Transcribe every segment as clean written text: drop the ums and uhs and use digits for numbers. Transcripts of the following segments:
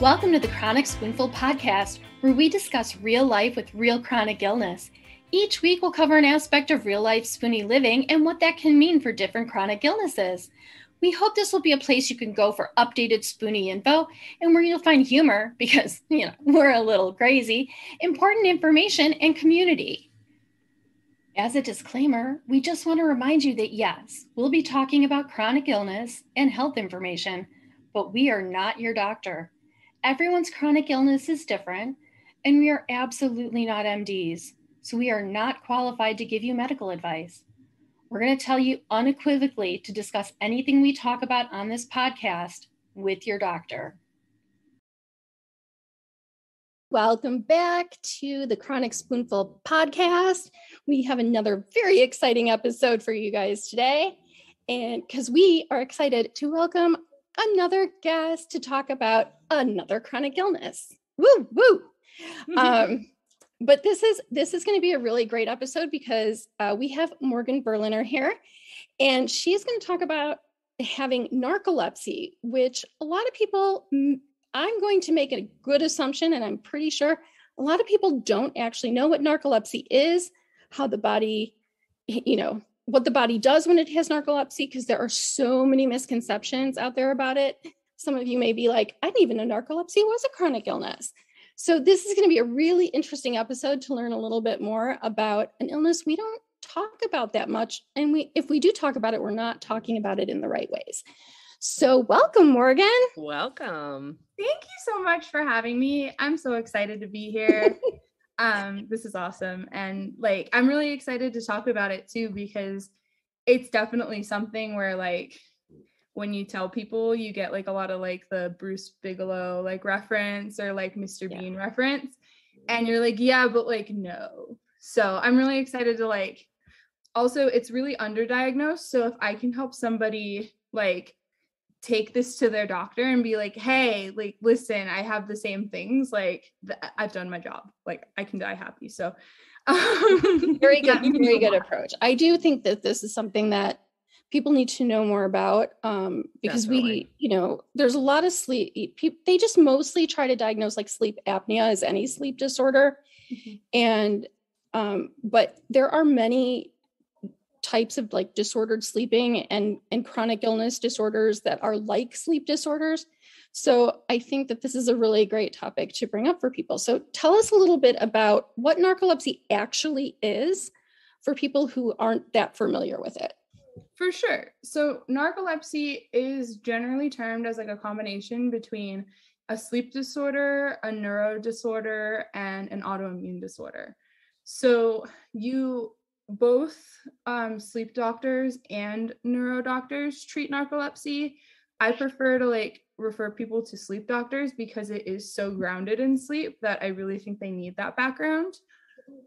Welcome to the Chronic Spoonful podcast, where we discuss real life with real chronic illness. Each week, we'll cover an aspect of real life spoony living and what that can mean for different chronic illnesses. We hope this will be a place you can go for updated spoony info and where you'll find humor, because, we're a little crazy, important information, and community. As a disclaimer, we just want to remind you that yes, we'll be talking about chronic illness and health information, but we are not your doctor. Everyone's chronic illness is different, and we are absolutely not MDs, so we are not qualified to give you medical advice. We're going to tell you unequivocally to discuss anything we talk about on this podcast with your doctor. Welcome back to the Chronic Spoonful podcast. We have another very exciting episode for you guys today, and because we are excited to welcome another guest to talk about another chronic illness. Woo, woo. But this is going to be a really great episode because we have Morgan Berliner here, and she's going to talk about having narcolepsy, which a lot of people, I'm going to make a good assumption, and I'm pretty sure a lot of people don't actually know what narcolepsy is, how the body, what the body does when it has narcolepsy, because there are so many misconceptions out there about it. Some of you may be like, I didn't even know narcolepsy was a chronic illness. So this is going to be a really interesting episode to learn a little bit more about an illness we don't talk about that much. And if we do talk about it, we're not talking about it in the right ways. So welcome, Morgan. Welcome. Thank you so much for having me. I'm so excited to be here. This is awesome. And I'm really excited to talk about it too, because it's definitely something where when you tell people, you get a lot of the Bruce Bigelow reference or Mr. Bean reference. And you're yeah, but no. So I'm really excited to also it's really underdiagnosed. So if I can help somebody take this to their doctor and be hey, listen, I have the same things, I've done my job, I can die happy. So very good approach. I do think that this is something that people need to know more about, because Definitely. there's a lot of sleep. They just mostly try to diagnose sleep apnea as any sleep disorder. Mm-hmm. And, but there are many types of disordered sleeping and chronic illness disorders that are like sleep disorders. So I think that this is a really great topic to bring up for people. So tell us a little bit about what narcolepsy actually is for people who aren't that familiar with it. For sure. So narcolepsy is generally termed as a combination between a sleep disorder, a neuro disorder, and an autoimmune disorder. So both sleep doctors and neuro doctors treat narcolepsy. I prefer to refer people to sleep doctors because it is so grounded in sleep that I really think they need that background.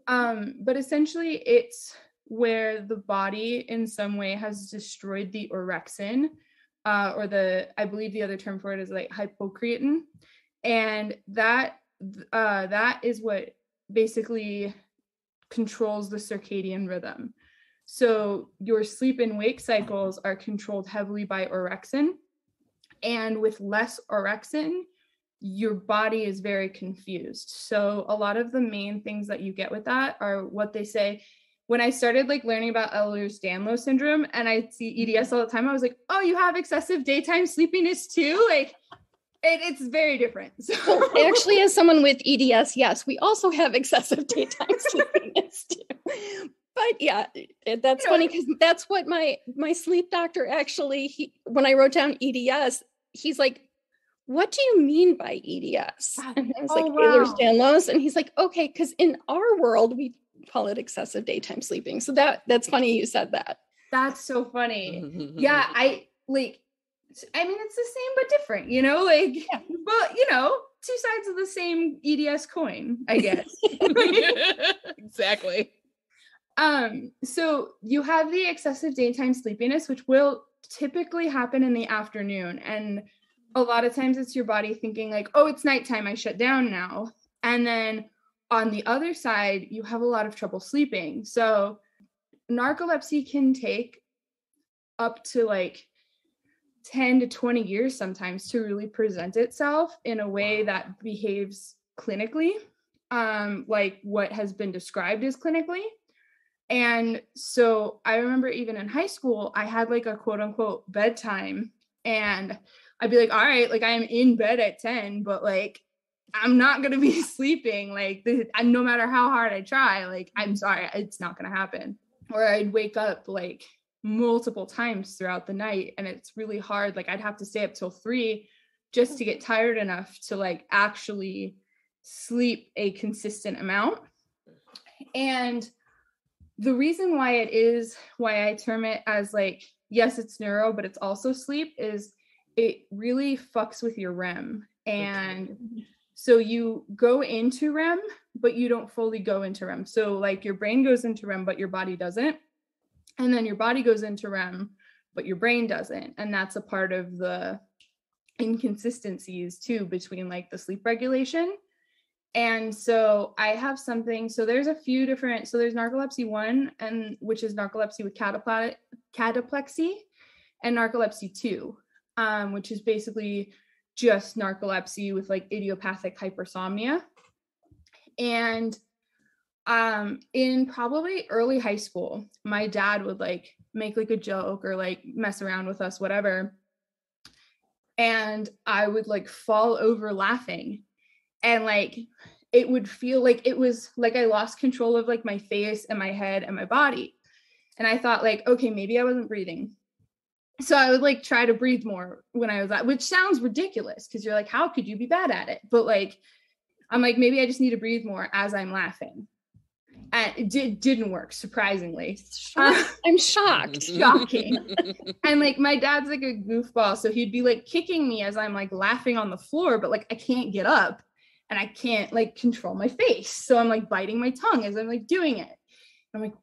But essentially it's where the body in some way has destroyed the orexin, I believe the other term for it is hypocretin. And that is what basically controls the circadian rhythm. So your sleep and wake cycles are controlled heavily by orexin. And with less orexin, your body is very confused. So a lot of the main things that you get with that are what they say. When I started learning about Ehlers-Danlos syndrome and I see EDS all the time, I was oh, you have excessive daytime sleepiness too? It's very different. So well, actually, as someone with EDS, yes, we also have excessive daytime sleepiness too. But yeah, that's funny because that's what my sleep doctor actually, when I wrote down EDS, he's what do you mean by EDS? And I was Ehlers-Danlos. And he's okay, because in our world, we call it excessive daytime sleeping. So that's funny you said that. That's so funny. Yeah, I mean, it's the same but different, but two sides of the same EDS coin, I guess. Exactly. So you have the excessive daytime sleepiness, which will typically happen in the afternoon. And a lot of times it's your body thinking oh, it's nighttime, I shut down now. And then on the other side, you have a lot of trouble sleeping. So narcolepsy can take up to 10 to 20 years sometimes to really present itself in a way that behaves clinically, like what has been described as clinically. And so I remember even in high school, I had like a quote unquote bedtime, and I'd be like, all right, like I am in bed at 10, but like I'm not going to be sleeping. Like no matter how hard I try, like I'm sorry, it's not going to happen. Or I'd wake up like multiple times throughout the night, and it's really hard. Like I'd have to stay up till 3 just to get tired enough to like actually sleep a consistent amount. And the reason why I term it as like, yes, it's neuro, but it's also sleep, is it really fucks with your REM. And so you go into REM, but you don't fully go into REM. So like your brain goes into REM, but your body doesn't. And then your body goes into REM, but your brain doesn't. And that's a part of the inconsistencies too between like the sleep regulation. And so I have something, so there's a few different, so there's narcolepsy 1, and which is narcolepsy with cataplexy, and narcolepsy 2, which is basically just narcolepsy with like idiopathic hypersomnia. And in probably early high school, my dad would like make like a joke or like mess around with us, whatever. And I would like fall over laughing. And like, it would feel like it was like I lost control of like my face and my head and my body. And I thought like, okay, maybe I wasn't breathing. So I would like try to breathe more when I was at, which sounds ridiculous because you're like, how could you be bad at it? But like, I'm like, maybe I just need to breathe more as I'm laughing. And it didn't work, surprisingly. I'm shocked. Shocking. And like my dad's like a goofball, so he'd be like kicking me as I'm like laughing on the floor, but like I can't get up and I can't like control my face, so I'm like biting my tongue as I'm like doing it. I'm like,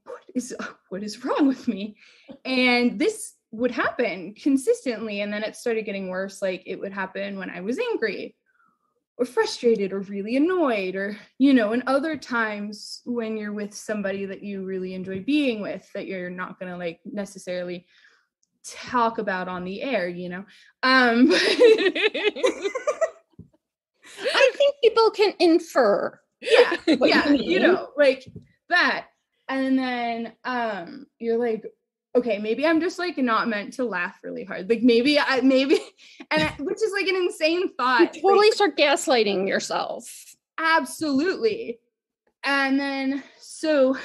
what is wrong with me? And this would happen consistently, and then it started getting worse. Like it would happen when I was angry or frustrated or really annoyed, or, you know, and other times when you're with somebody that you really enjoy being with that you're not going to like necessarily talk about on the air, you know. I think people can infer. Yeah, you know, like that. And then you're like, okay, maybe I'm just like not meant to laugh really hard. Like maybe, which is like an insane thought. You totally like, start gaslighting yourself. Absolutely. And then, so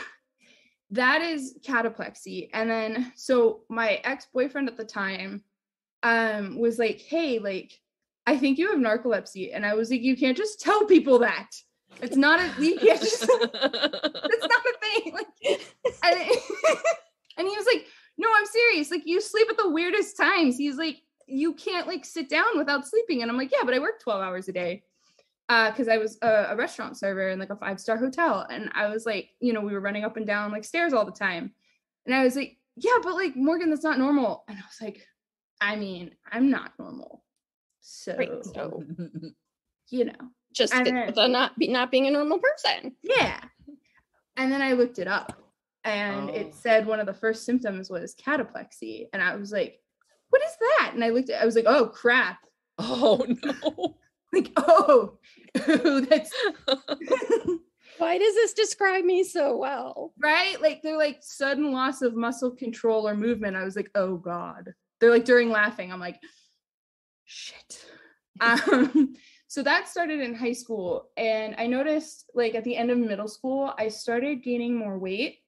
that is cataplexy. And then, so my ex-boyfriend at the time was like, hey, like, I think you have narcolepsy. And I was like, you can't just tell people that. It's not you can't just, it's not a thing. Like, and he was like, no, I'm serious. Like, you sleep at the weirdest times. He's like, you can't like sit down without sleeping. And I'm like, yeah, but I work 12 hours a day. Because I was a restaurant server in like a 5-star hotel. And I was like, you know, we were running up and down like stairs all the time. And I was like, yeah, but like, Morgan, that's not normal. And I was like, I mean, I'm not normal. So, right, so you know. Just not being a normal person. Yeah. And then I looked it up. And it said one of the first symptoms was cataplexy. And I was like, what is that? And I was like, oh, crap. Oh, no. Like, oh, that's... Why does this describe me so well? Right? Like, they're like sudden loss of muscle control or movement. I was like, oh, God. They're like during laughing. I'm like, shit. So that started in high school. And I noticed like at the end of middle school, I started gaining more weight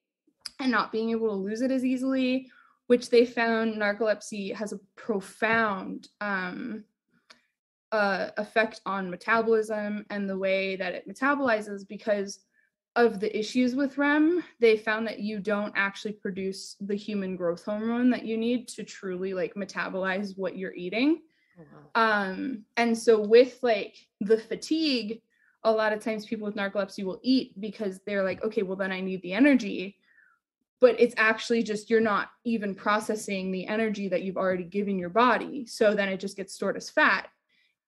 and not being able to lose it as easily, which they found narcolepsy has a profound effect on metabolism and the way that it metabolizes. Because of the issues with REM, they found that you don't actually produce the human growth hormone that you need to truly like metabolize what you're eating. And so with like the fatigue, a lot of times people with narcolepsy will eat because they're like, okay, well then I need the energy. But it's actually just, you're not even processing the energy that you've already given your body. So then it just gets stored as fat.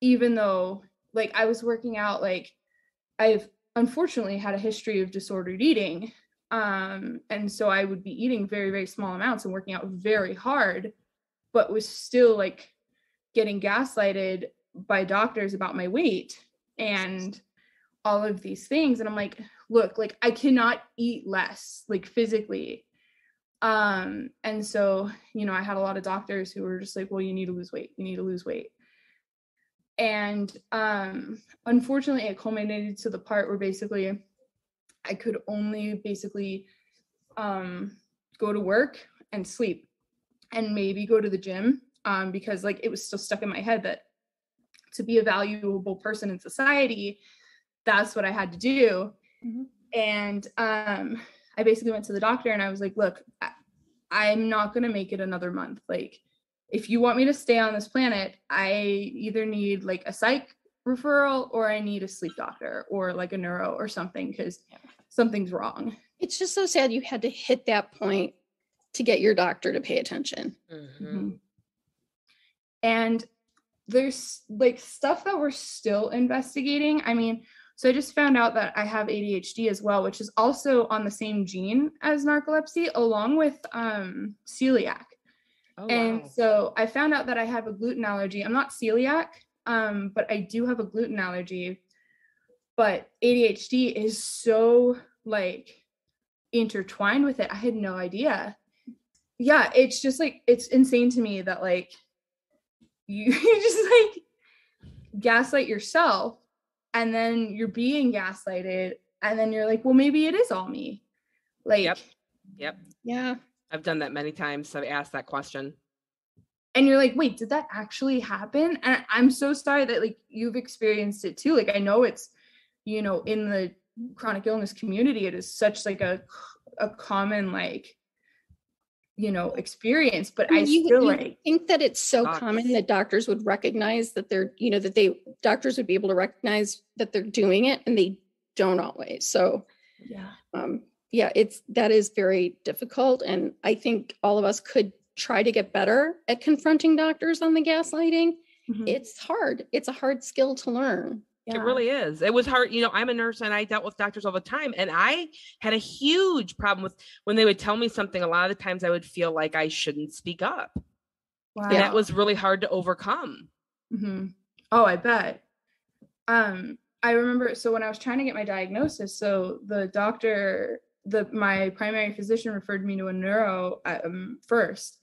Even though like I was working out, like I've unfortunately had a history of disordered eating. And so I would be eating very, very small amounts and working out very hard, but was still like getting gaslighted by doctors about my weight and all of these things. And I'm like, look, like I cannot eat less, like physically. And so, you know, I had a lot of doctors who were just like, well, you need to lose weight. You need to lose weight. And unfortunately, it culminated to the part where basically I could only basically go to work and sleep and maybe go to the gym, because like it was still stuck in my head that to be a valuable person in society, that's what I had to do. Mm-hmm. And I basically went to the doctor and I was like, look, I'm not going to make it another month. Like, if you want me to stay on this planet, I either need like a psych referral or I need a sleep doctor or like a neuro or something, because something's wrong. It's just so sad you had to hit that point to get your doctor to pay attention. Mm-hmm. And there's like stuff that we're still investigating. I mean, so I just found out that I have ADHD as well, which is also on the same gene as narcolepsy, along with celiac. Oh, and wow. So I found out that I have a gluten allergy. I'm not celiac, but I do have a gluten allergy. But ADHD is so like intertwined with it. I had no idea. Yeah, it's just like, it's insane to me that like you just like gaslight yourself and then you're being gaslighted and then you're like, well, maybe it is all me. Like, yep. Yeah. I've done that many times. I've asked that question. And you're like, wait, did that actually happen? And I'm so sorry that like you've experienced it too. Like, I know it's, you know, in the chronic illness community, it is such like a common, like, you know, experience, but I still like think that it's so common that doctors would recognize that they're, you know, that doctors would be able to recognize that they're doing it, and they don't always. So that is very difficult. And I think all of us could try to get better at confronting doctors on the gaslighting. Mm-hmm. It's hard. It's a hard skill to learn. Yeah. It really is. It was hard. You know, I'm a nurse and I dealt with doctors all the time. And I had a huge problem with when they would tell me something. A lot of the times I would feel like I shouldn't speak up. Wow. And that was really hard to overcome. Mm-hmm. Oh, I bet. I remember, so when I was trying to get my diagnosis, so the doctor, my primary physician referred me to a neuro first.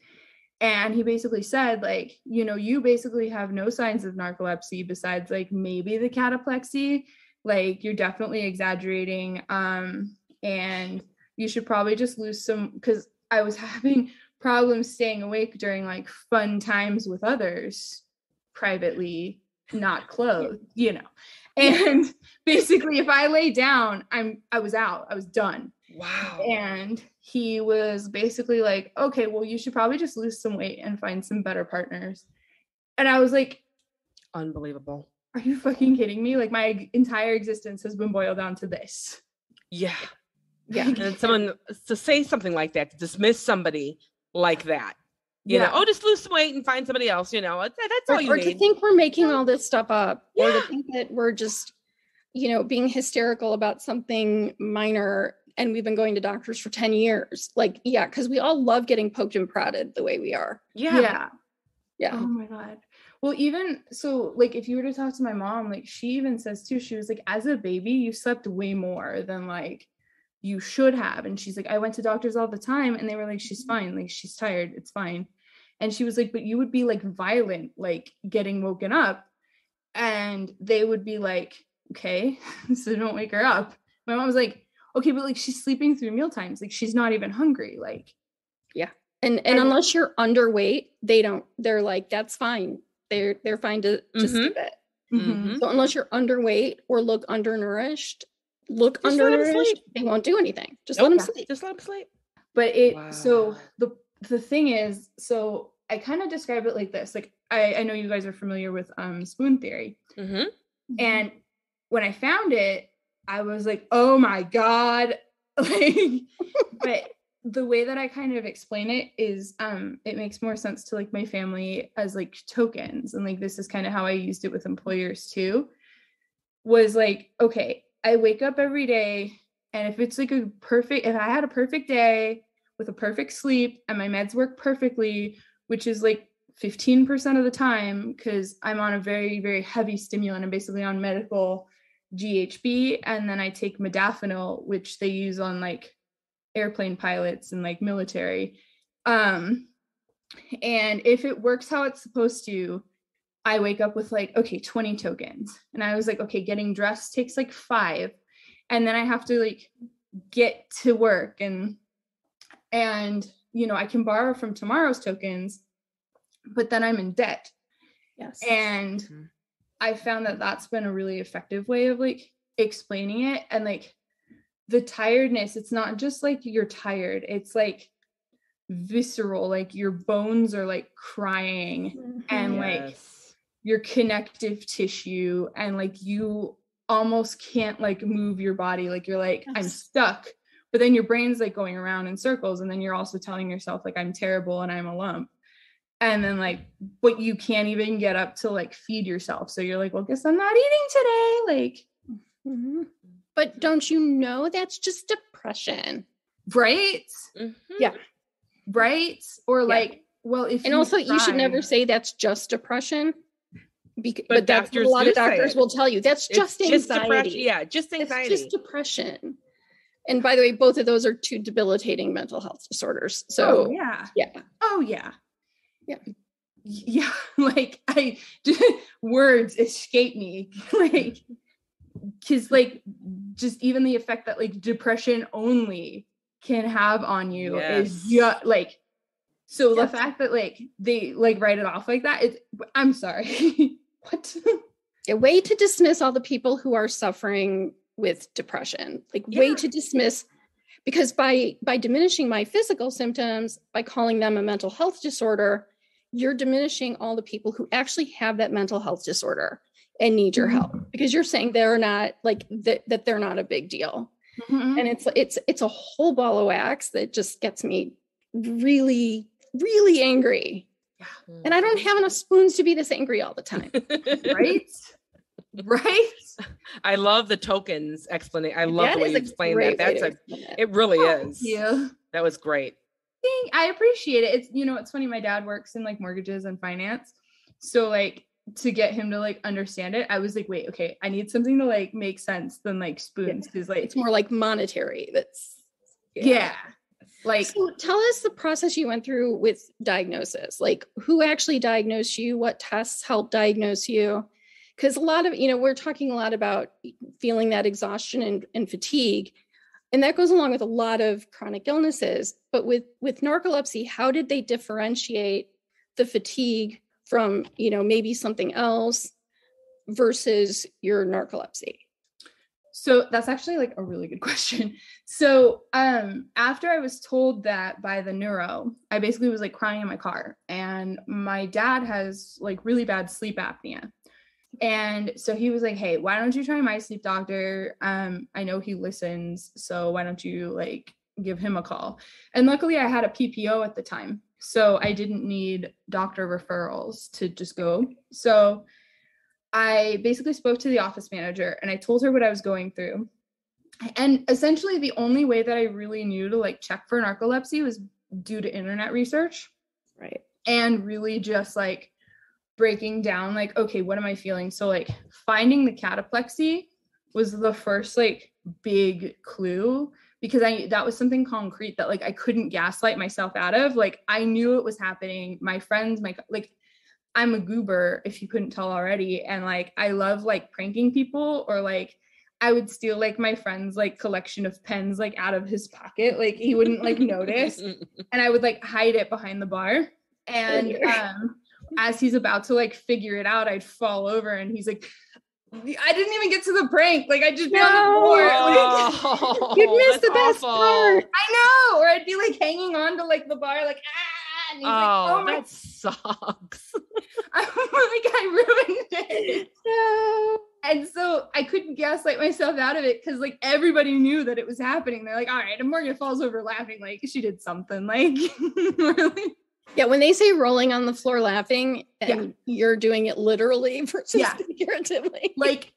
And he basically said, like, you know, you basically have no signs of narcolepsy besides like maybe the cataplexy. Like, you're definitely exaggerating. And you should probably just lose some, because I was having problems staying awake during like fun times with others privately, not clothed, you know. And basically, if I lay down, I was out. I was done. Wow. And he was basically like, okay, well, you should probably just lose some weight and find some better partners. And I was like, unbelievable. Are you fucking kidding me? Like, my entire existence has been boiled down to this. Yeah. And someone to say something like that, to dismiss somebody like that, you know, oh, just lose some weight and find somebody else, you know, that's all you need. Or to think we're making all this stuff up, or to think that we're just, you know, being hysterical about something minor. And we've been going to doctors for 10 years. Like, yeah, because we all love getting poked and prodded the way we are. Yeah. Oh my God. Well, even so, like, if you were to talk to my mom, like, she even says too, she was like, as a baby, you slept way more than like you should have. And she's like, I went to doctors all the time and they were like, she's fine. Like, she's tired. It's fine. And she was like, but you would be like violent, like getting woken up. And they would be like, okay, so don't wake her up. My mom was like, okay, but like she's sleeping through meal times. Like, she's not even hungry. Like, yeah. And unless you're underweight, they're like, that's fine. They're fine to skip it. Mm-hmm. So unless you're underweight or look undernourished, they won't do anything. Just let them sleep. Just let them sleep. But so the thing is, so I kind of describe it like this. Like, I know you guys are familiar with spoon theory. Mm-hmm. And when I found it, I was like, oh my God. Like, but the way that I kind of explain it is, it makes more sense to like my family as like tokens. And like, this is kind of how I used it with employers too, was like, okay, I wake up every day. And if it's like if I had a perfect day with a perfect sleep and my meds work perfectly, which is like 15% of the time, because I'm on a very, very heavy stimulant. I'm basically on medical GHB, and then I take modafinil, which they use on like airplane pilots and like military. And if it works how it's supposed to, I wake up with like, okay, 20 tokens. And I was like, okay, getting dressed takes like 5. And then I have to like get to work, and you know, I can borrow from tomorrow's tokens, but then I'm in debt. Yes. And I found that that's been a really effective way of like explaining it. And like the tiredness, it's not just like you're tired, it's like visceral, like your bones are like crying, and like your connective tissue, and like you almost can't like move your body, like you're like, I'm stuck, but then your brain's like going around in circles, and then you're also telling yourself like, I'm terrible and I'm a lump. And then like, but you can't even get up to like feed yourself. So you're like, well, guess I'm not eating today. Like, but don't you know that's just depression? Right? Yeah. Right? Or like, well, if and also you should never say that's just depression. But that's what a lot of doctors will tell you. That's just anxiety. Just anxiety. It's just depression. And by the way, both of those are 2 debilitating mental health disorders. So yeah, like words escape me, like, because like just even the effect that like depression only can have on you is like, so the fact that like they like write it off like that is, I'm sorry. What? A way to dismiss all the people who are suffering with depression, like way to dismiss, because by diminishing my physical symptoms, by calling them a mental health disorder, you're diminishing all the people who actually have that mental health disorder and need your help, because you're saying they're not like that they're not a big deal. And it's a whole ball of wax that just gets me really, really angry. And I don't have enough spoons to be this angry all the time. Right? I love the tokens explanation. I love the way you explain that. It really is. Yeah. That was great. I appreciate it. It's, you know, it's funny. My dad works in like mortgages and finance. So like to get him to like understand it, I was like, wait, okay, I need something to like make sense than like spoons. Because like it's more like monetary. That's like, so tell us the process you went through with diagnosis. Like who actually diagnosed you? What tests helped diagnose you? Because a lot of, you know, we're talking a lot about feeling that exhaustion and fatigue, and that goes along with a lot of chronic illnesses. But with narcolepsy, how did they differentiate the fatigue from, you know, maybe something else versus your narcolepsy? So that's actually like a really good question. So after I was told that by the neuro, I basically was like crying in my car, and my dad has like really bad sleep apnea. And so he was like, hey, why don't you try my sleep doctor? I know he listens, so why don't you like give him a call? And luckily I had a PPO at the time, so I didn't need doctor referrals to just go. So I basically spoke to the office manager and I told her what I was going through. And essentially the only way that I really knew to like check for narcolepsy was due to internet research. Right. And really just like breaking down like, okay, what am I feeling? So like finding the cataplexy was the first like big clue, because that was something concrete that like I couldn't gaslight myself out of. Like I knew it was happening. My friends, like I'm a goober, if you couldn't tell already, and like I love like pranking people, or like I would steal like my friend's like collection of pens like out of his pocket, like he wouldn't like notice, and I would like hide it behind the bar. And as he's about to like figure it out, I'd fall over and he's like, I didn't even get to the prank. Like I just be on the floor. Like, you'd miss the best part. I know. Or I'd be like hanging on to like the bar, like, and he's like, oh my, that sucks. I'm like, I ruined it. No. And so I couldn't gaslight myself out of it, because like everybody knew that it was happening. They're like, all right, and Morgan falls over laughing, like she did something, like really. Yeah, when they say rolling on the floor laughing, and you're doing it literally versus figuratively. Like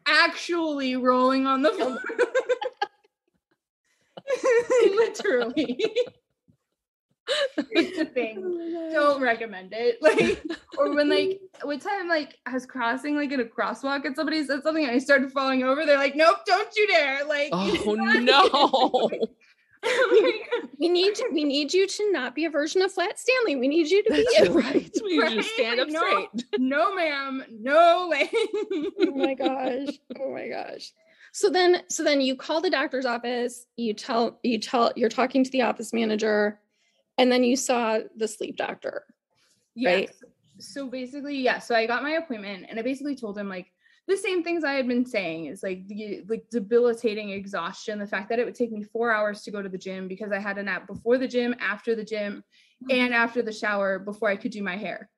actually rolling on the floor. Literally. It's a thing. Don't recommend it. Like, or when like one time like I was crossing like in a crosswalk and somebody said something and I started falling over, they're like, nope, don't you dare. Like, oh no. We need you to not be a version of Flat Stanley. We need you to be That's right. We need you to Right? stand up No, straight. no, ma'am. No way. Oh my gosh. Oh my gosh. So then you call the doctor's office, you're talking to the office manager, and then you saw the sleep doctor. Right? Yes. So basically, yeah. So I got my appointment and I basically told him like the same things I had been saying is like the like debilitating exhaustion, the fact that it would take me 4 hours to go to the gym because I had a nap before the gym, after the gym, and after the shower before I could do my hair.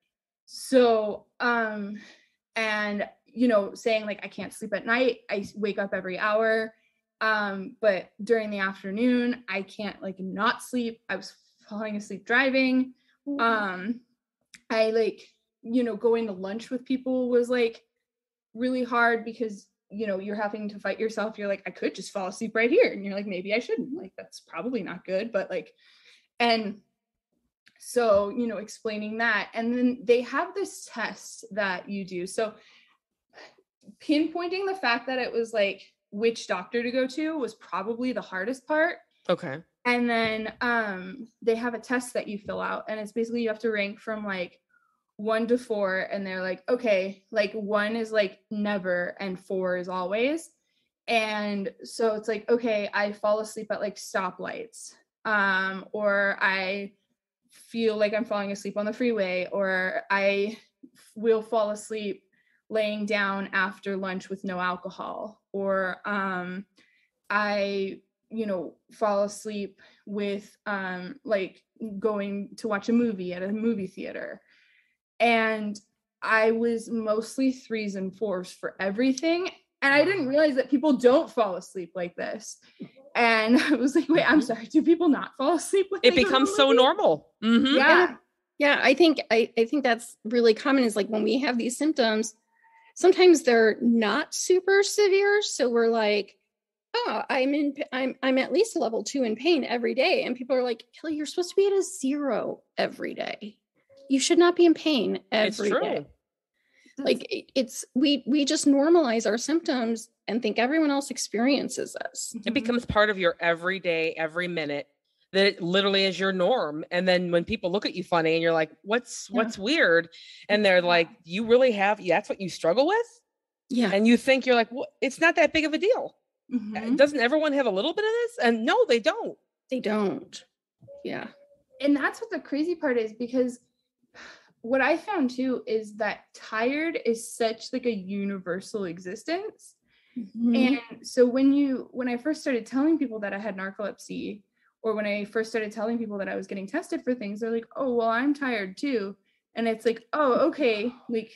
So, and you know, saying like I can't sleep at night, I wake up every hour. But during the afternoon, I can't like not sleep. I was falling asleep driving. I like, you know, going to lunch with people was like really hard because, you know, you're having to fight yourself. You're like, I could just fall asleep right here. And you're like, maybe I shouldn't. Like, that's probably not good. But like, and so, you know, explaining that. And then they have this test that you do. So pinpointing the fact that it was like which doctor to go to was probably the hardest part. Okay. And then they have a test that you fill out, and it's basically you have to rank from like 1 to 4, and they're like, okay, like 1 is like never and 4 is always. And so it's like, okay, I fall asleep at like stoplights, or I feel like I'm falling asleep on the freeway, or I will fall asleep laying down after lunch with no alcohol, or I, you know, fall asleep with like going to watch a movie at a movie theater. And I was mostly 3s and 4s for everything. And I didn't realize that people don't fall asleep like this. And I was like, wait, I'm sorry, do people not fall asleep when it becomes so normal? Mm-hmm. Yeah, I think that's really common, is like when we have these symptoms, sometimes they're not super severe. So we're like, oh, I'm at least a level 2 in pain every day. And people are like, Kelly, you're supposed to be at a 0 every day. You should not be in pain every day. Like we just normalize our symptoms and think everyone else experiences this. It becomes part of your everyday, every minute, that it literally is your norm. And then when people look at you funny and you're like, what's weird? And they're like, you really that's what you struggle with? Yeah. And you think you're like, well, it's not that big of a deal. Mm-hmm. Doesn't everyone have a little bit of this? And no, they don't. They don't. Yeah. And that's what the crazy part is, because what I found too is that tired is such like a universal existence. Mm-hmm. And so when I first started telling people that I had narcolepsy, or when I first started telling people that I was getting tested for things, they're like, oh, well, I'm tired too. And it's like, oh, okay. Like,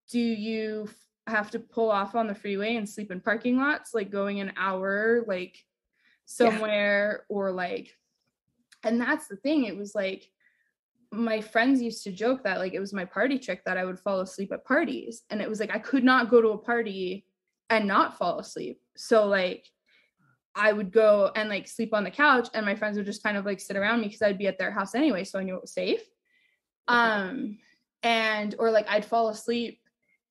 do you have to pull off on the freeway and sleep in parking lots, like going an hour, like somewhere, or like, and that's the thing. It was like, my friends used to joke that like it was my party trick that I would fall asleep at parties. And it was like I could not go to a party and not fall asleep. So like I would go and like sleep on the couch, and my friends would just kind of like sit around me because I'd be at their house anyway, so I knew it was safe. And or like I'd fall asleep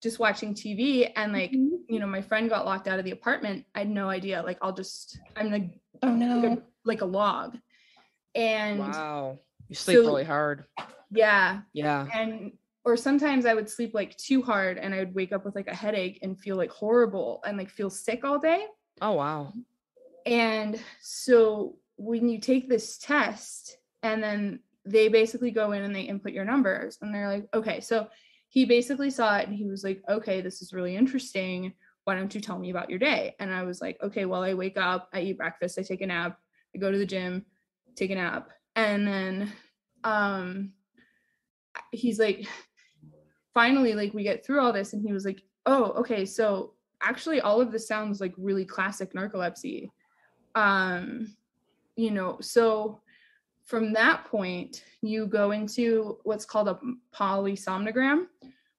just watching TV, and like you know, my friend got locked out of the apartment. I had no idea. Like I'm like, oh no, like a log. And wow. You sleep really hard. Yeah. Yeah. And or sometimes I would sleep like too hard, and I would wake up with like a headache and feel like horrible and like feel sick all day. Oh, wow. And so when you take this test, and then they basically go in and they input your numbers, and they're like, okay, so he basically saw it and he was like, okay, this is really interesting. Why don't you tell me about your day? And I was like, okay, well, I wake up, I eat breakfast, I take a nap, I go to the gym, take a nap. And then he's like, finally, like we get through all this, and he was like, oh, okay, so actually all of this sounds like really classic narcolepsy. You know, so from that point, you go into what's called a polysomnogram,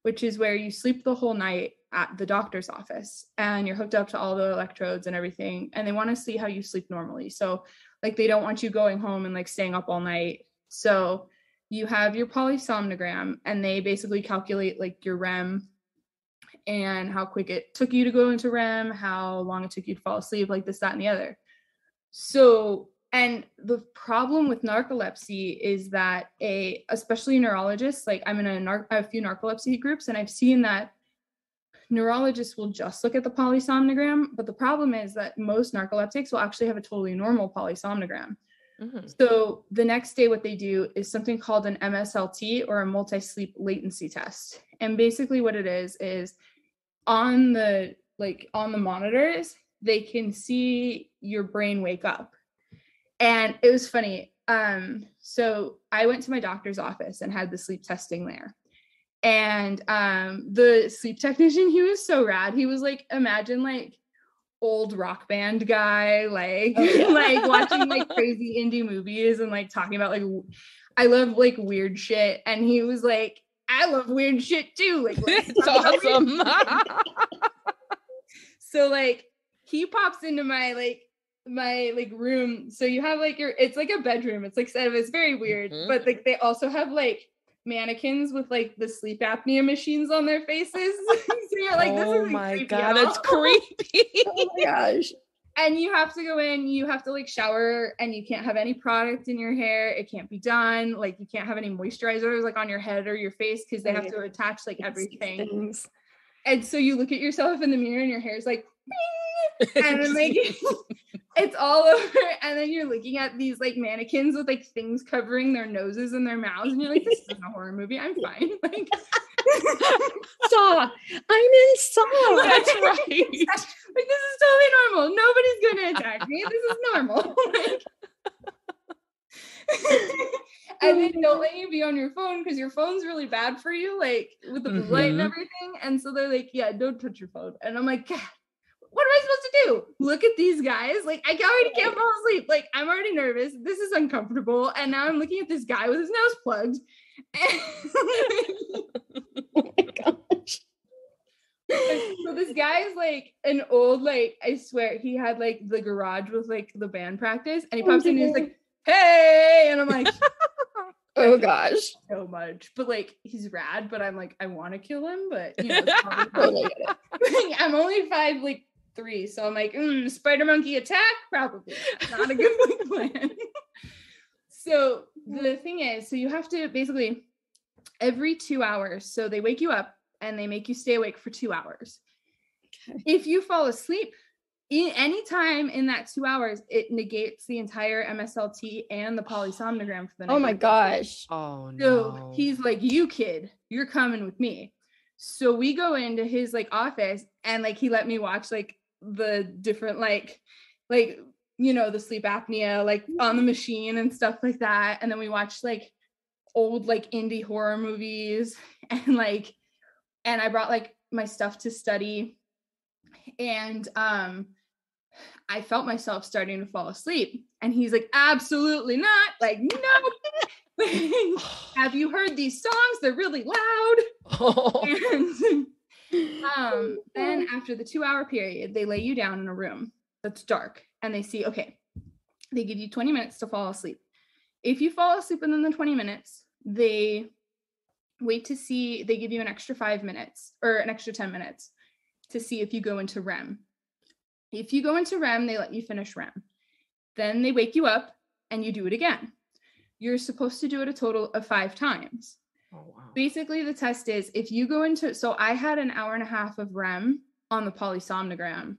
which is where you sleep the whole night at the doctor's office, and you're hooked up to all the electrodes and everything, and they want to see how you sleep normally. So like they don't want you going home and like staying up all night. So you have your polysomnogram, and they basically calculate like your REM and how quick it took you to go into REM, how long it took you to fall asleep, like this, that, and the other. So, and the problem with narcolepsy is that especially neurologists, like I'm in a few narcolepsy groups, and I've seen that neurologists will just look at the polysomnogram, but the problem is that most narcoleptics will actually have a totally normal polysomnogram. Mm-hmm. So the next day, what they do is something called an MSLT, or a multi-sleep latency test. And basically what it is on the monitors, they can see your brain wake up. And it was funny. So I went to my doctor's office and had the sleep testing there. And the sleep technician, he was so rad. He was like, imagine like old rock band guy, like, like watching like crazy indie movies and like talking about like, I love like weird shit. And he was like, I love weird shit too. Like, it's awesome. So like he pops into my room. So you have like it's like a bedroom. It's like it's very weird, but like they also have like mannequins with like the sleep apnea machines on their faces. So you're like, this is my god, that's creepy. Oh my gosh. And you have to go in, you have to like shower, and you can't have any product in your hair. It can't be done. Like you can't have any moisturizers like on your head or your face, because they have to attach like everything. And so you look at yourself in the mirror and your hair's like, and then like it's all over, and then you're looking at these like mannequins with like things covering their noses and their mouths, and you're like, this isn't a horror movie, I'm fine. Like Saw. I'm in Saw. That's right. Like this is totally normal. Nobody's gonna attack me. This is normal. Like, and then don't let you be on your phone, because your phone's really bad for you, like with the blue light and everything. And so they're like, yeah, don't touch your phone. And I'm like, God, what am I supposed to do? Look at these guys. Like, I already can't fall asleep. Like, I'm already nervous. This is uncomfortable. And now I'm looking at this guy with his nose plugged. Oh my gosh. So this guy's like an old, like, I swear, he had like the garage with like the band practice. And he pops in and he's like, hey. And I'm like, oh gosh. So much. But like, he's rad. But I'm like, I want to kill him. But, you know, totally I'm only 5'3", so I'm like, spider monkey attack? Probably not a good plan. So the thing is, so you have to basically every 2 hours, so they wake you up and they make you stay awake for 2 hours. Okay. If you fall asleep any time in that 2 hours, it negates the entire MSLT and the polysomnogram for the night. Oh my gosh. Oh no. So he's like, you kid, you're coming with me. So we go into his like office, and like he let me watch like the different like you know, the sleep apnea like on the machine and stuff like that. And then we watched like old like indie horror movies, and I brought like my stuff to study, and I felt myself starting to fall asleep, and he's like, absolutely not, like, no. Have you heard these songs? They're really loud. And then after the 2 hour period, they lay you down in a room that's dark, and they see, okay, they give you 20 minutes to fall asleep. If you fall asleep within the 20 minutes, they wait to see, they give you an extra 5 minutes or an extra 10 minutes to see if you go into REM. If you go into REM, they let you finish REM. Then they wake you up and you do it again. You're supposed to do it a total of 5 times. Oh, wow. Basically, the test is if you go into, so I had an hour and a half of REM on the polysomnogram,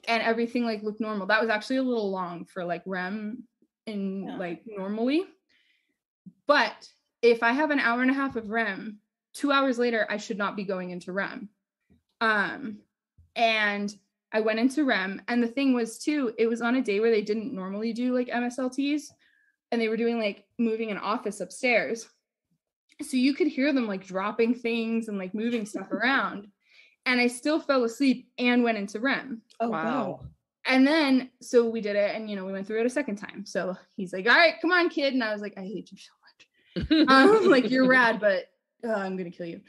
and everything like looked normal. That was actually a little long for like REM in like normally. But if I have an hour and a half of REM, 2 hours later, I should not be going into REM. And I went into REM, and the thing was too, it was on a day where they didn't normally do like MSLTs, and they were doing like moving an office upstairs. So you could hear them like dropping things and like moving stuff around. And I still fell asleep and went into REM. Oh, wow. And then, so we did it, and, you know, we went through it a second time. So he's like, all right, come on, kid. And I was like, I hate you so much. Like, you're rad, but I'm going to kill you.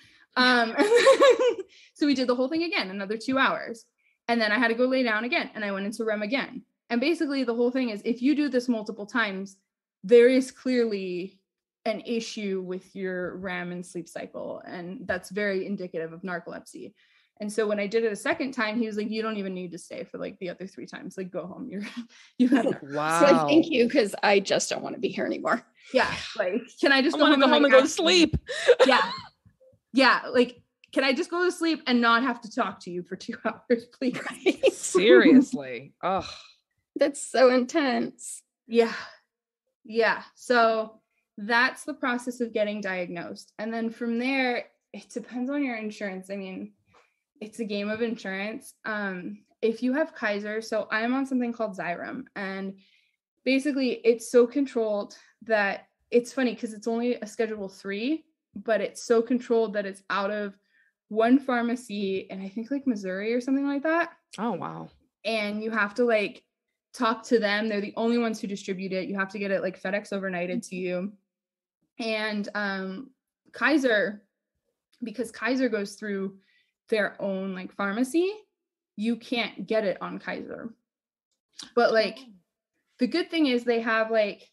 So we did the whole thing again, another 2 hours. And then I had to go lay down again, and I went into REM again. And basically the whole thing is, if you do this multiple times, there is clearly an issue with your REM and sleep cycle. And that's very indicative of narcolepsy. And so when I did it a second time, he was like, you don't even need to stay for like the other 3 times. Like, go home. You have wow. So like, thank you, because I just don't want to be here anymore. Yeah. Like, can I just go home and go to sleep? Yeah. Yeah. Like, can I just go to sleep and not have to talk to you for 2 hours, please? Right? Seriously. Oh, That's so intense. Yeah. Yeah. So that's the process of getting diagnosed. And then from there, it depends on your insurance. I mean, it's a game of insurance. If you have Kaiser, so I'm on something called Xyrem, and basically it's so controlled that it's funny because it's only a Schedule 3, but it's so controlled that it's out of one pharmacy and I think like Missouri or something like that. oh, wow. And you have to like talk to them. They're the only ones who distribute it. You have to get it like FedEx overnighted to you. And Kaiser, because Kaiser goes through their own like pharmacy, you can't get it on Kaiser. But like the good thing is they have like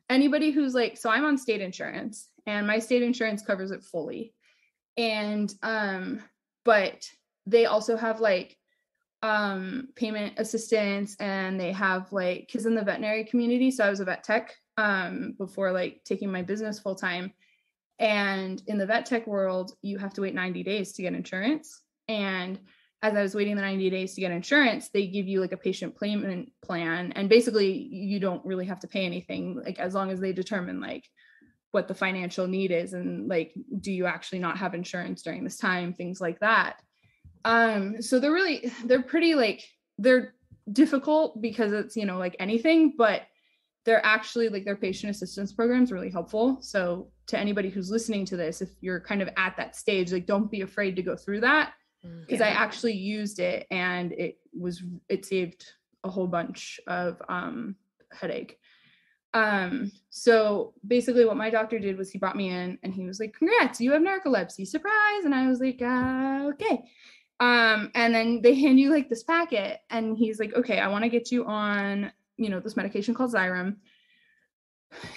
anybody who's like, so I'm on state insurance and my state insurance covers it fully. And but they also have like payment assistance, and they have like, because in the veterinary community, so I was a vet tech before like taking my business full time. And in the vet tech world, you have to wait 90 days to get insurance. And as I was waiting the 90 days to get insurance, they give you like a patient payment plan. And basically you don't really have to pay anything, like as long as they determine like what the financial need is. And like, do you actually not have insurance during this time? Things like that. So they're pretty like, they're difficult because it's, you know, like anything, but they're actually like their patient assistance program is really helpful. So to anybody who's listening to this, if you're kind of at that stage, like don't be afraid to go through that, because I actually used it and it saved a whole bunch of headache. So basically what my doctor did was he brought me in and he was like, congrats, you have narcolepsy, surprise. And I was like, okay. And then they hand you like this packet and he's like, okay, I want to get you on, you know, this medication called Xyrem.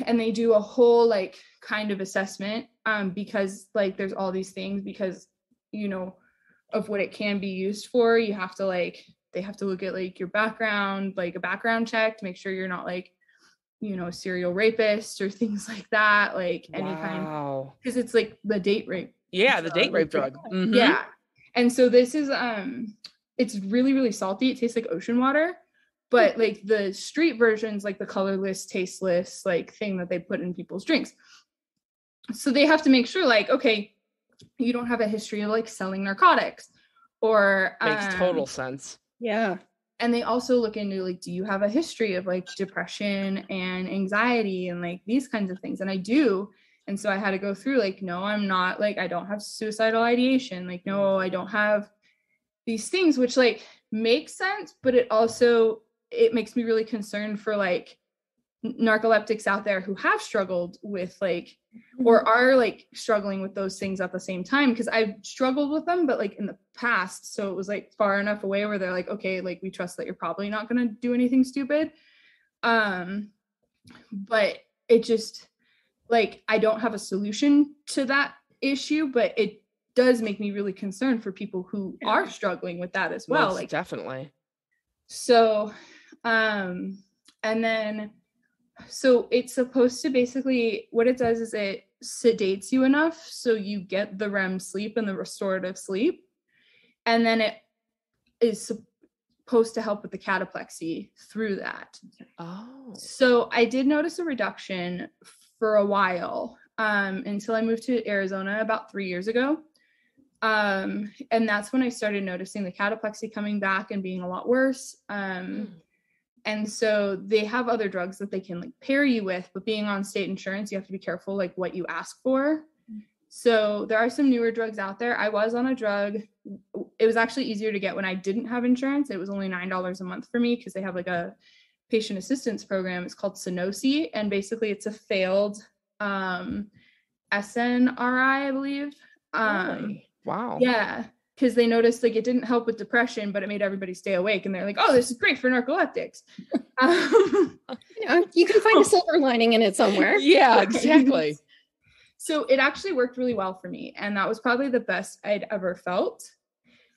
And they do a whole like kind of assessment, because like there's all these things, because, you know, of what it can be used for. You have to like, they have to look at like your background, like a background check to make sure you're not like, you know, a serial rapist or things like that, like any kind, because it's like the date rape. Yeah, the date rape drug. Mm-hmm. Yeah. And so this is it's really, really salty. It tastes like ocean water, but like the street versions, like the colorless, tasteless, like thing that they put in people's drinks. So they have to make sure like, okay, you don't have a history of like selling narcotics or makes total sense. Yeah. And they also look into like, do you have a history of like depression and anxiety and like these kinds of things? And I do. And so I had to go through like, no, I'm not, like, I don't have suicidal ideation. Like, no, I don't have these things, which like makes sense, but it makes me really concerned for like narcoleptics out there who have struggled with like, or are like struggling with those things at the same time. Cause I've struggled with them, but like in the past. So it was like far enough away where they're like, okay, like we trust that you're probably not going to do anything stupid. But it just like, I don't have a solution to that issue, but it does make me really concerned for people who are struggling with that as well. Most like definitely. So, and then, so it's supposed to basically, what it does is it sedates you enough so you get the REM sleep and the restorative sleep. And then it is supposed to help with the cataplexy through that. Oh. So I did notice a reduction for a while, until I moved to Arizona about 3 years ago. And that's when I started noticing the cataplexy coming back and being a lot worse. And so they have other drugs that they can like pair you with, but being on state insurance, you have to be careful like what you ask for. So there are some newer drugs out there. I was on a drug. It was actually easier to get when I didn't have insurance. It was only $9 a month for me because they have like a patient assistance program. It's called Sunosi. And basically it's a failed SNRI, I believe. Really? Wow. Yeah. because they noticed like it didn't help with depression, but it made everybody stay awake. And they're like, oh, this is great for narcoleptics. You can find a silver lining in it somewhere. Yeah, exactly. So it actually worked really well for me. And that was probably the best I'd ever felt.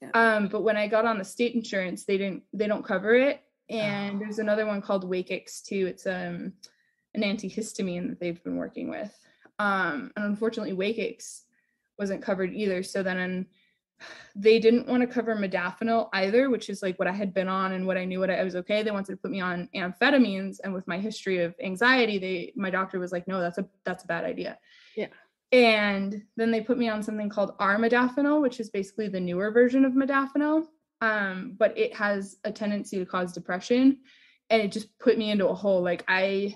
Yeah. But when I got on the state insurance, they don't cover it. And there's another one called Wakix too. It's an antihistamine that they've been working with. And unfortunately, Wakix wasn't covered either. So then they didn't want to cover modafinil either, which is like what I had been on and what I knew I was okay. They wanted to put me on amphetamines. And with my history of anxiety, my doctor was like, no, that's a bad idea. Yeah. And then they put me on something called armodafinil, which is basically the newer version of modafinil. But it has a tendency to cause depression. And it just put me into a hole. Like I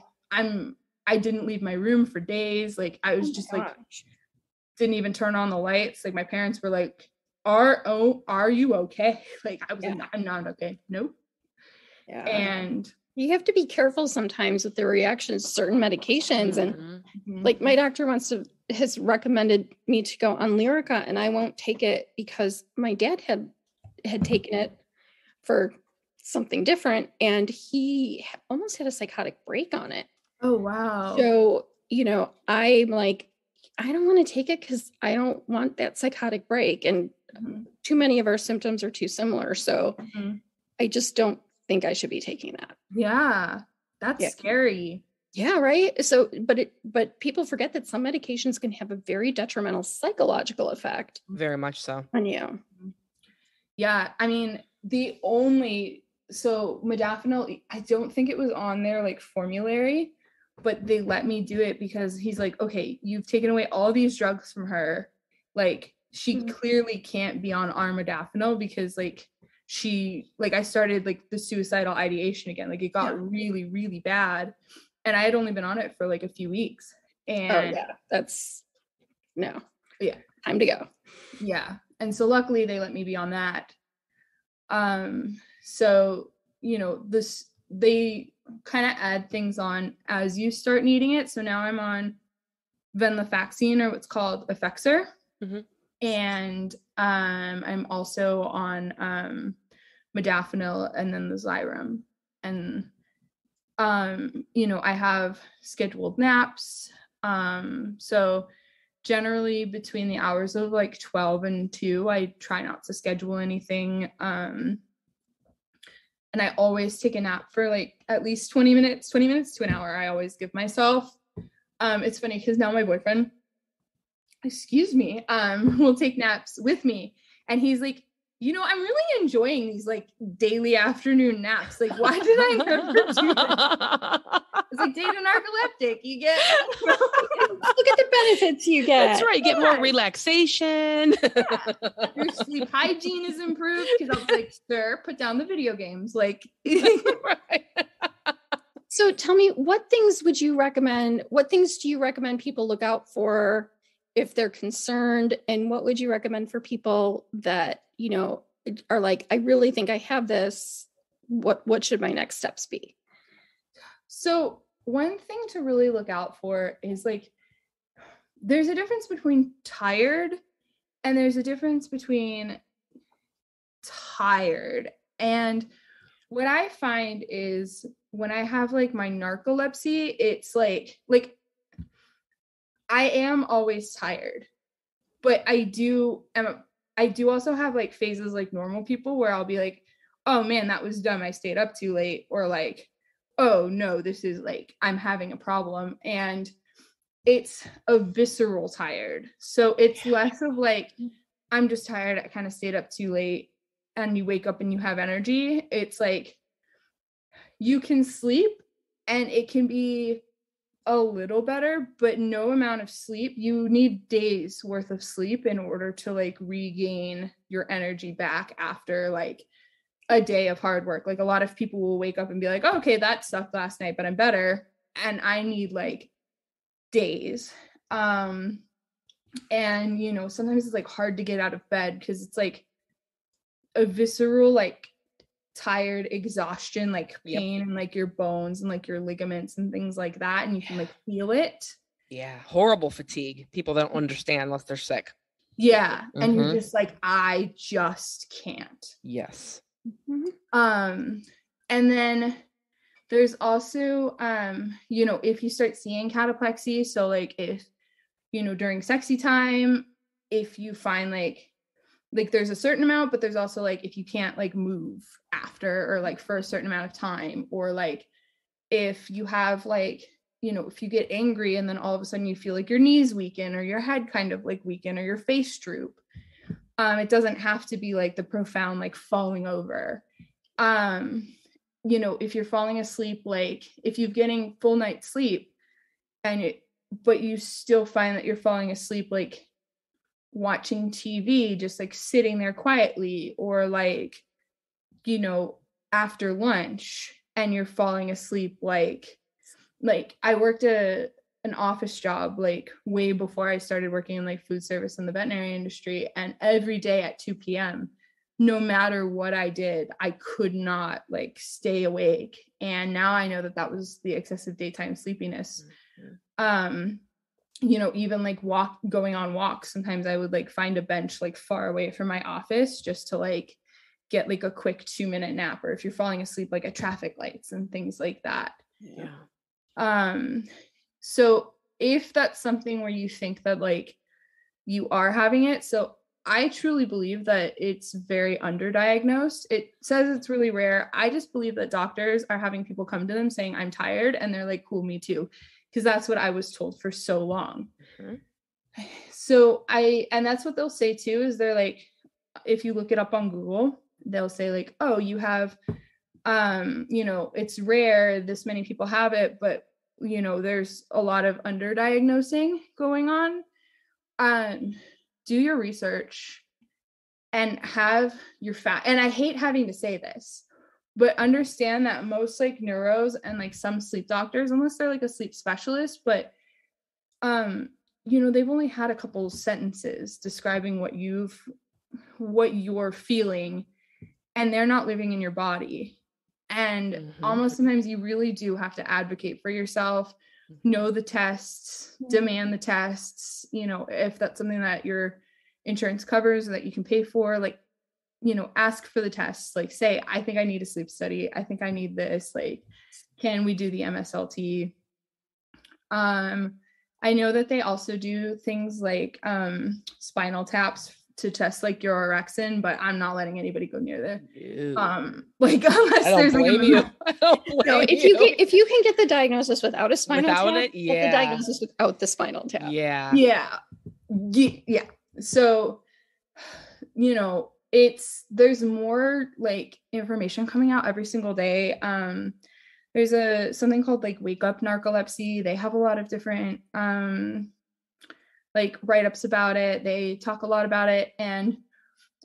didn't leave my room for days. Like I was just like, didn't even turn on the lights. Like my parents were like, are you okay? Like I was like, I'm not okay. Nope. Yeah. And you have to be careful sometimes with the reactions to certain medications. And like my doctor has recommended me to go on Lyrica, and I won't take it because my dad had taken it for something different, and he almost had a psychotic break on it. Oh, wow. So, I'm like, I don't want to take it because I don't want that psychotic break. And too many of our symptoms are too similar. So I just don't think I should be taking that. Yeah. That's scary. Yeah. Right. So, but people forget that some medications can have a very detrimental psychological effect. Very much so. On you. Yeah. I mean, modafinil, I don't think it was on their like formulary, but they let me do it because he's like, okay, you've taken away all these drugs from her. Like she clearly can't be on armodafinil because like I started like the suicidal ideation again. Like it got really, really bad. And I had only been on it for like a few weeks. And time to go. Yeah. And so luckily they let me be on that. So, they kind of add things on as you start needing it. So now I'm on venlafaxine, or what's called Effexor. And I'm also on modafinil and then the Xyrem. And I have scheduled naps. So generally between the hours of like 12 and 2, I try not to schedule anything. And I always take a nap for like at least 20 minutes to an hour. I always give myself. It's funny because now my boyfriend, will take naps with me. And he's like, I'm really enjoying these like daily afternoon naps. Like, why did I never do that? It's like date a narcoleptic. You get look at the benefits you get. That's right. You get more relaxation. Your sleep hygiene is improved because I was like, sir, put down the video games. Like right. So tell me, what things do you recommend people look out for if they're concerned? And what would you recommend for people that, are like, I really think I have this. What should my next steps be? So one thing to really look out for is like, there's a difference between tired and there's a difference between tired. And what I find is when I have like my narcolepsy, it's like I am always tired, but I do also have like phases like normal people where I'll be like, oh man, that was dumb. I stayed up too late. Or like, oh no, this is like, I'm having a problem. And it's a visceral tired. So it's less of like, I'm just tired. I kind of stayed up too late, and you wake up and you have energy. It's like, you can sleep and it can be a little better, but no amount of sleep. You need days worth of sleep in order to like regain your energy back after like a day of hard work. Like a lot of people will wake up and be like, oh, okay, that sucked last night, but I'm better. And I need like days. And sometimes it's like hard to get out of bed because it's like a visceral, like tired exhaustion, like pain in like your bones and like your ligaments and things like that, and you can like feel it. Horrible fatigue. People don't understand unless they're sick. Yeah. And you're just like, I just can't. Yes. And then there's also, you know, if you start seeing cataplexy, so like if, you know, during sexy time, if you find like there's a certain amount, but there's also like if you can't like move after or like for a certain amount of time, or like if you have like, you know, if you get angry and then all of a sudden you feel like your knees weaken or your head kind of like weaken or your face droop. It doesn't have to be like the profound like falling over. You know, if you're falling asleep, like if you're getting full night's sleep but you still find that you're falling asleep like watching TV, just like sitting there quietly, or like, you know, after lunch and you're falling asleep, like I worked an office job like way before I started working in like food service in the veterinary industry, and every day at 2 p.m. no matter what I did, I could not like stay awake. And now I know that that was the excessive daytime sleepiness. You know, even like going on walks, sometimes I would like find a bench like far away from my office just to like get like a quick 2-minute nap, or if you're falling asleep like at traffic lights and things like that. So if that's something where you think that like you are having it, so I truly believe that it's very underdiagnosed. It says it's really rare. I just believe that doctors are having people come to them saying, I'm tired, and they're like, cool, me too. Because that's what I was told for so long. So and that's what they'll say too, is they're like, if you look it up on Google, they'll say like, oh, you have, you know, it's rare, this many people have it, but, you know, there's a lot of underdiagnosing going on. Do your research and have your and I hate having to say this, but understand that most like neuros and like some sleep doctors, unless they're like a sleep specialist, but you know, they've only had a couple sentences describing what you're feeling, and they're not living in your body. And almost sometimes you really do have to advocate for yourself, know the tests, demand the tests, you know, if that's something that your insurance covers or that you can pay for, like, you know, ask for the tests, like say, I think I need a sleep study. I think I need this, like, can we do the MSLT? I know that they also do things like spinal taps to test like your orexin, but I'm not letting anybody go near there. Like unless there's like if you can get the diagnosis without a spinal tap, get the diagnosis without the spinal tap. Yeah. So, you know, there's more like information coming out every single day. There's something called like Wake Up Narcolepsy. They have a lot of different like write-ups about it. They talk a lot about it. And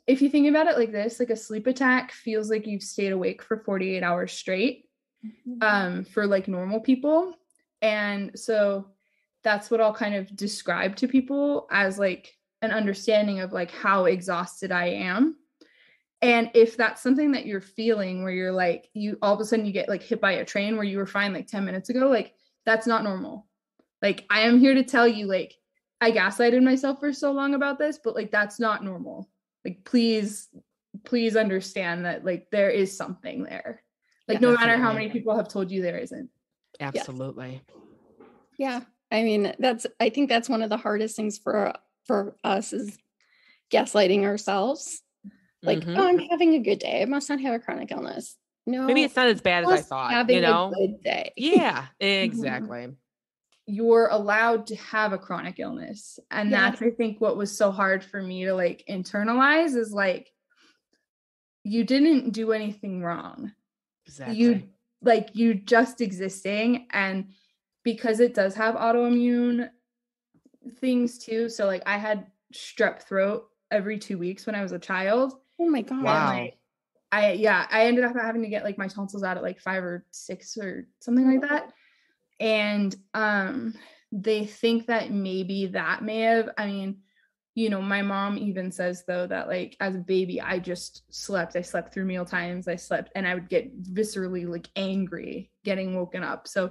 if you think about it like this, like a sleep attack feels like you've stayed awake for 48 hours straight for like normal people. And so that's what I'll kind of describe to people as like an understanding of like how exhausted I am. And if that's something that you're feeling where you're like, you all of a sudden you get like hit by a train where you were fine like 10 minutes ago, like that's not normal. Like I am here to tell you, like I gaslighted myself for so long about this, but like that's not normal. Like please understand that like there is something there. Like no matter how many people have told you there isn't. Absolutely. Yeah. I mean, I think that's one of the hardest things for us is gaslighting ourselves. Like, oh, I'm having a good day. I must not have a chronic illness. No, maybe it's not as bad as I thought. Having you know, a good day. Yeah, exactly. You're allowed to have a chronic illness, and that's I think what was so hard for me to like internalize is like you didn't do anything wrong. Exactly. You just existing, and because it does have autoimmune things too. So like I had strep throat every 2 weeks when I was a child. Oh my God. Wow. And, like, I ended up having to get like my tonsils out at like 5 or 6 or something like that. And they think that maybe that may have, I mean, you know, my mom even says though that like as a baby, I slept through meal times. And I would get viscerally like angry getting woken up. So,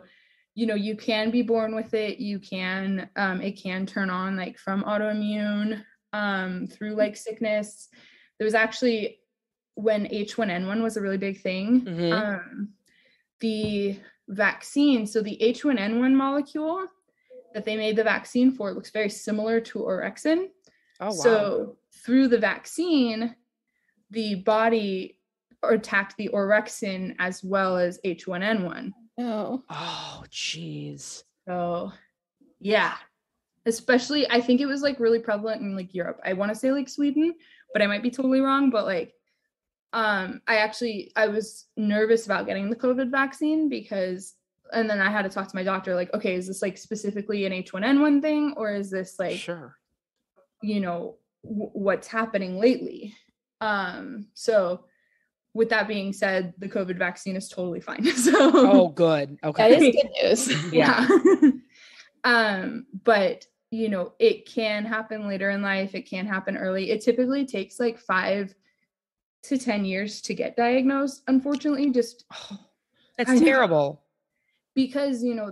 you know, you can be born with it. You can, it can turn on like from autoimmune. through like sickness. There was actually, when H1N1 was a really big thing, the vaccine, so the H1N1 molecule that they made the vaccine for looks very similar to orexin. Oh, wow. So through the vaccine, the body attacked the orexin as well as H1N1. Oh, geez. So, yeah. Especially, I think it was like really prevalent in like Europe. I want to say like Sweden, but I might be totally wrong. But like, I was nervous about getting the COVID vaccine because, and then I had to talk to my doctor, like, okay, is this like specifically an H1N1 thing, or is this like, you know, what's happening lately? So with that being said, the COVID vaccine is totally fine. So, good. Okay. That is good news. Yeah. But you know, it can happen later in life. It can happen early. It typically takes like 5 to 10 years to get diagnosed, unfortunately. Just that's terrible. Because, you know,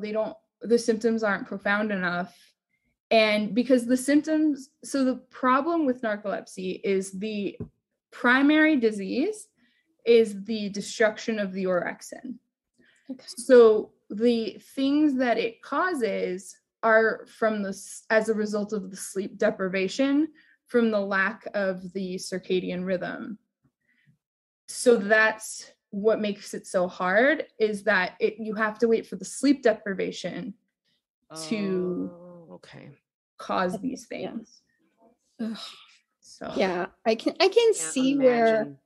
the symptoms aren't profound enough. And because the symptoms, so the problem with narcolepsy is the primary disease is the destruction of the orexin. Okay. So the things that it causes are as a result of the sleep deprivation from the lack of the circadian rhythm. So that's what makes it so hard, is that you have to wait for the sleep deprivation to cause these things. So yeah, I can see where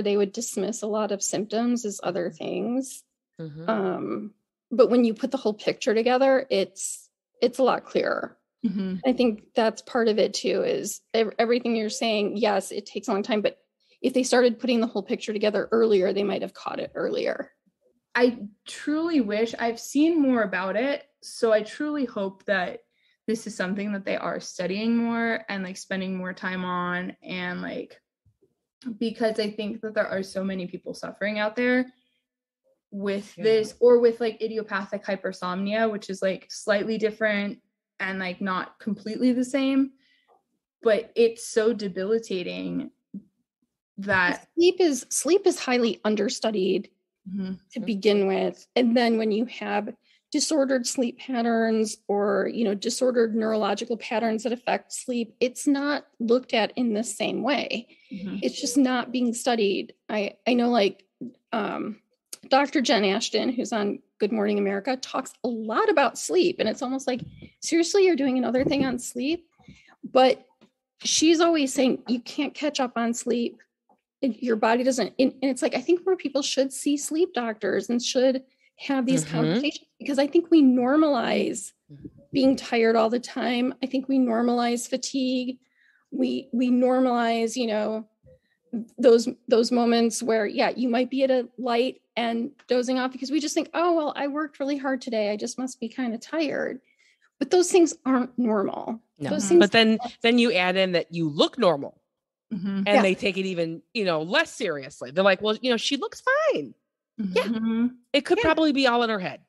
they would dismiss a lot of symptoms as other things. But when you put the whole picture together, it's a lot clearer. I think that's part of it too, is everything you're saying. Yes, it takes a long time, but if they started putting the whole picture together earlier, they might have caught it earlier. I truly wish, I've seen more about it, so I truly hope that this is something that they are studying more and like spending more time on, and like, because I think that there are so many people suffering out there with this, or with like idiopathic hypersomnia, which is like slightly different and like not completely the same, but it's so debilitating that sleep is highly understudied to begin with. And then when you have disordered sleep patterns, or, you know, disordered neurological patterns that affect sleep, it's not looked at in the same way. It's just not being studied. I know, like, Dr. Jen Ashton, who's on Good Morning America, talks a lot about sleep. And it's almost like, seriously, you're doing another thing on sleep? But she's always saying you can't catch up on sleep. Your body doesn't. And it's like, I think more people should see sleep doctors and should have these conversations, because I think we normalize being tired all the time. I think we normalize fatigue. We normalize, you know, those moments where, you might be at a light and dozing off because we just think, oh, well, I worked really hard today, I just must be kind of tired. But those things aren't normal. No. Those things, but then you add in that you look normal, and they take it even, you know, less seriously. They're like, well, you know, she looks fine. It could probably be all in her head.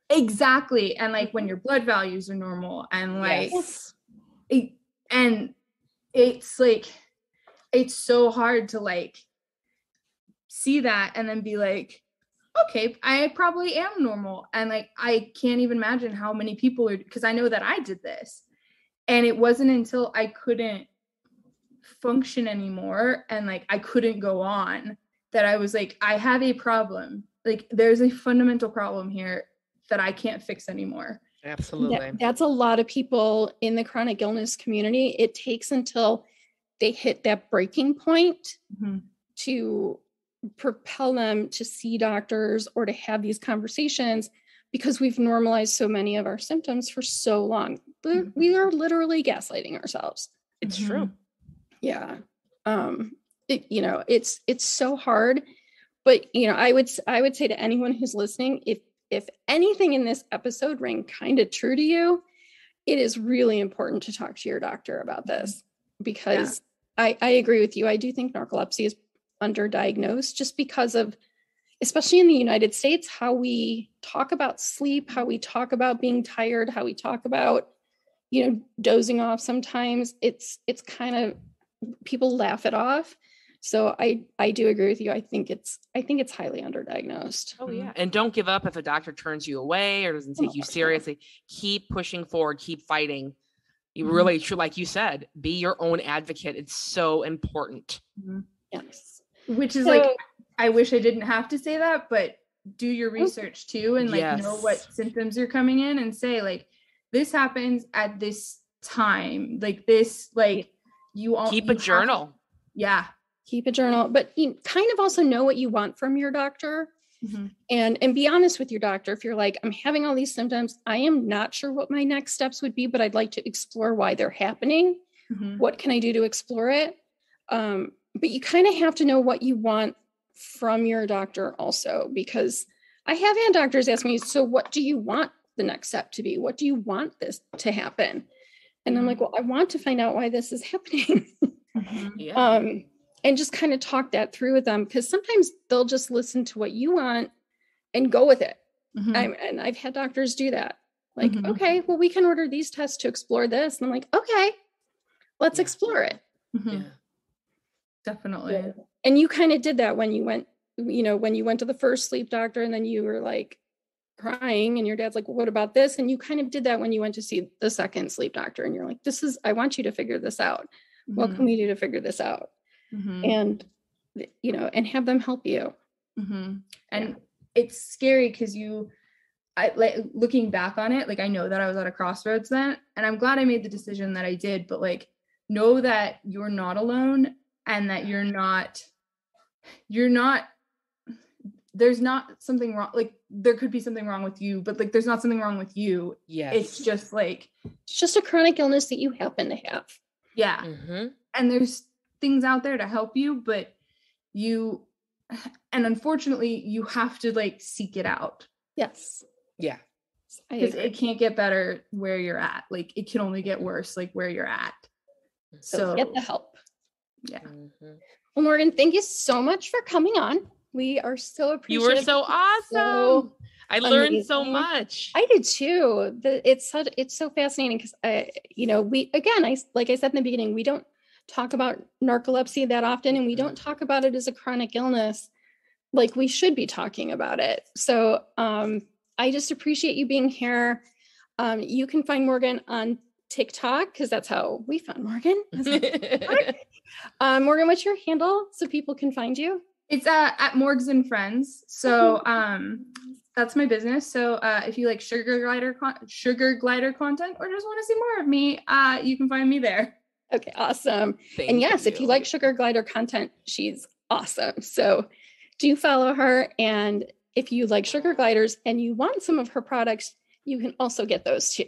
Exactly. And like when your blood values are normal, and like and it's like, it's so hard to like see that and then be like, okay, I probably am normal. And like, I can't even imagine how many people are, because I know that I did this, and it wasn't until I couldn't function anymore and like I couldn't go on that I was like, I have a problem. Like, there's a fundamental problem here that I can't fix anymore. Absolutely. That's a lot of people in the chronic illness community. It takes until they hit that breaking point to propel them to see doctors or to have these conversations, because we've normalized so many of our symptoms for so long. We are literally gaslighting ourselves. It's true. Yeah. You know, it's so hard, but you know, I would say to anyone who's listening, if anything in this episode rang kind of true to you, it is really important to talk to your doctor about this, because I agree with you. I do think narcolepsy is underdiagnosed, just because of, especially in the United States, how we talk about sleep, how we talk about being tired, how we talk about dozing off sometimes, it's kind of, people laugh it off. So I do agree with you. I think it's highly underdiagnosed. Oh yeah. And don't give up if a doctor turns you away or doesn't take you seriously. Keep pushing forward, keep fighting. You really should, like you said, be your own advocate. It's so important. Yes. Which is I wish I didn't have to say that, but do your research too, and know what symptoms are coming in, and say like, this happens at this time, like this, like you all keep a journal. Keep a journal, but you kind of also know what you want from your doctor. And be honest with your doctor. If you're like, I'm having all these symptoms, I am not sure what my next steps would be, but I'd like to explore why they're happening. What can I do to explore it? But you kind of have to know what you want from your doctor also, because I have had doctors ask me, so what do you want the next step to be? What do you want this to happen? And I'm like, well, I want to find out why this is happening. And just kind of talk that through with them, because sometimes they'll just listen to what you want and go with it. And I've had doctors do that. Like, okay, well, we can order these tests to explore this. And I'm like, okay, let's explore it. Definitely. And you kind of did that when you went, when you went to the first sleep doctor, and then you were like crying, and your dad's like, well, what about this? And you kind of did that when you went to see the second sleep doctor, and you're like, I want you to figure this out. What can we do to figure this out? And, and have them help you. And it's scary because looking back on it, like, I know that I was at a crossroads then, and I'm glad I made the decision that I did, but like, know that you're not alone, and that you're not, there's not something wrong. Like, there could be something wrong with you, but like, there's not something wrong with you. It's just like, it's just a chronic illness that you happen to have. And there's things out there to help you, but unfortunately you have to like seek it out. Because it can't get better where you're at. Like, it can only get worse like where you're at. So get the help. Well, Morgan, thank you so much for coming on. We are so appreciative. You were so awesome. I learned so much. I did too. It's so fascinating because like I said in the beginning, we don't talk about narcolepsy that often, and we don't talk about it as a chronic illness like we should be talking about it. So I just appreciate you being here. You can find Morgan on TikTok, because that's how we found Morgan. Morgan, what's your handle so people can find you? It's at Morgs and Friends. So that's my business. So if you like sugar glider content, or just want to see more of me, you can find me there. Okay, awesome. And yes, if you like sugar glider content, she's awesome. So do follow her. And if you like sugar gliders and you want some of her products, you can also get those too.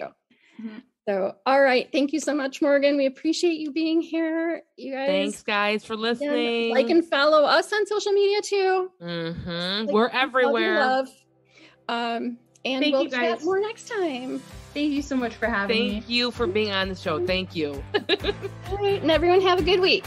So, all right. Thank you so much, Morgan. We appreciate you being here. You guys. Thanks, guys, for listening. Like and follow us on social media too. We're everywhere. Love. And we'll chat more next time. Thank you so much for having me. Thank you for being on the show. Thank you. All right. And everyone have a good week.